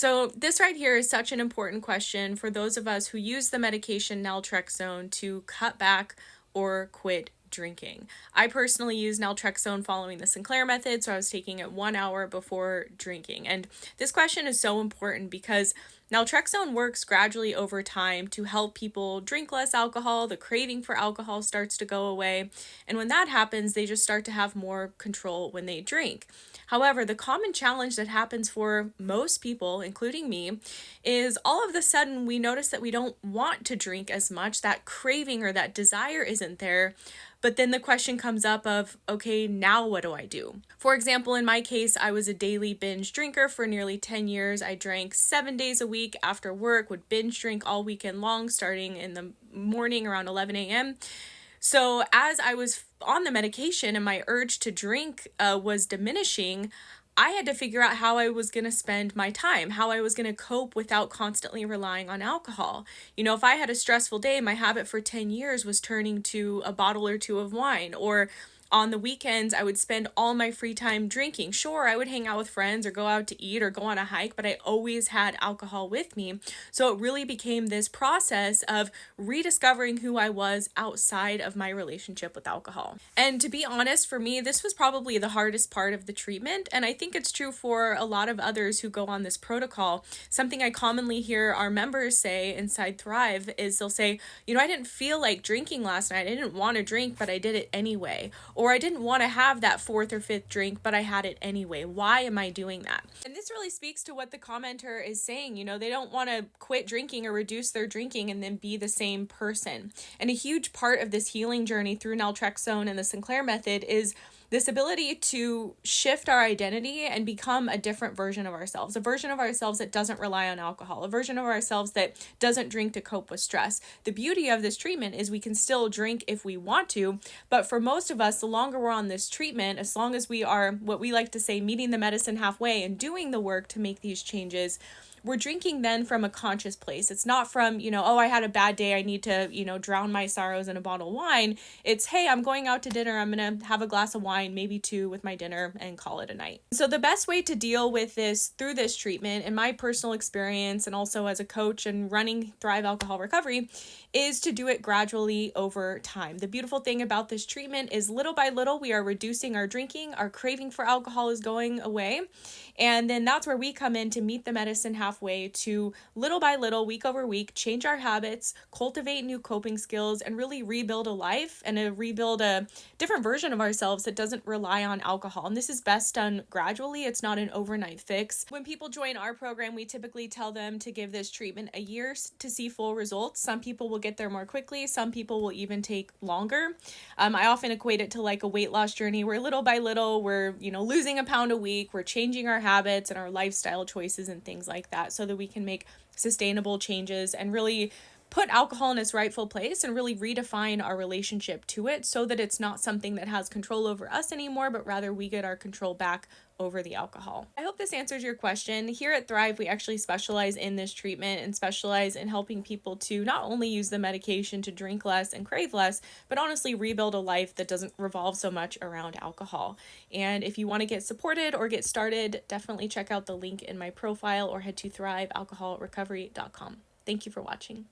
So this right here is such an important question for those of us who use the medication naltrexone to cut back or quit drinking. I personally use naltrexone following the Sinclair method, so I was taking it 1 hour before drinking. And this question is so important because naltrexone works gradually over time to help people drink less alcohol. The craving for alcohol starts to go away. And when that happens, they just start to have more control when they drink. However, the common challenge that happens for most people, including me, is all of a sudden we notice that we don't want to drink as much. That craving or that desire isn't there. But then the question comes up of, okay, now what do I do? For example, in my case, I was a daily binge drinker for nearly 10 years. I drank 7 days a week after work, would binge drink all weekend long, starting in the morning around 11 a.m. So as I was on the medication and my urge to drink was diminishing, I had to figure out how I was going to spend my time, how I was going to cope without constantly relying on alcohol. If I had a stressful day, my habit for 10 years was turning to a bottle or two of wine, or on the weekends, I would spend all my free time drinking. Sure, I would hang out with friends or go out to eat or go on a hike, but I always had alcohol with me. So it really became this process of rediscovering who I was outside of my relationship with alcohol. And to be honest, for me, this was probably the hardest part of the treatment. And I think it's true for a lot of others who go on this protocol. Something I commonly hear our members say inside Thrive is they'll say, I didn't feel like drinking last night. I didn't want to drink, but I did it anyway. Or I didn't want to have that fourth or fifth drink, but I had it anyway. Why am I doing that? And this really speaks to what the commenter is saying. They don't want to quit drinking or reduce their drinking and then be the same person. And a huge part of this healing journey through naltrexone and the Sinclair method is this ability to shift our identity and become a different version of ourselves, a version of ourselves that doesn't rely on alcohol, a version of ourselves that doesn't drink to cope with stress. The beauty of this treatment is we can still drink if we want to, but for most of us, the longer we're on this treatment, as long as we are what we like to say, meeting the medicine halfway and doing the work to make these changes, we're drinking then from a conscious place. It's not from, I had a bad day, I need to, drown my sorrows in a bottle of wine. It's, hey, I'm going out to dinner, I'm going to have a glass of wine, maybe two with my dinner, and call it a night. So the best way to deal with this through this treatment, in my personal experience, and also as a coach and running Thrive Alcohol Recovery, is to do it gradually over time. The beautiful thing about this treatment is little by little, we are reducing our drinking, our craving for alcohol is going away. And then that's where we come in to meet the medicine halfway, to little by little, week over week, change our habits, cultivate new coping skills, and really rebuild a life and rebuild a different version of ourselves that doesn't rely on alcohol. And this is best done gradually. It's not an overnight fix. When people join our program, we typically tell them to give this treatment a year to see full results. Some people will get there more quickly. Some people will even take longer. I often equate it to like a weight loss journey where little by little, we're, losing a pound a week, we're changing our habits and our lifestyle choices and things like that so that we can make sustainable changes and really put alcohol in its rightful place and really redefine our relationship to it so that it's not something that has control over us anymore, but rather we get our control back over the alcohol. I hope this answers your question. Here at Thrive, we actually specialize in this treatment and specialize in helping people to not only use the medication to drink less and crave less, but honestly rebuild a life that doesn't revolve so much around alcohol. And if you want to get supported or get started, definitely check out the link in my profile or head to thrivealcoholrecovery.com. Thank you for watching.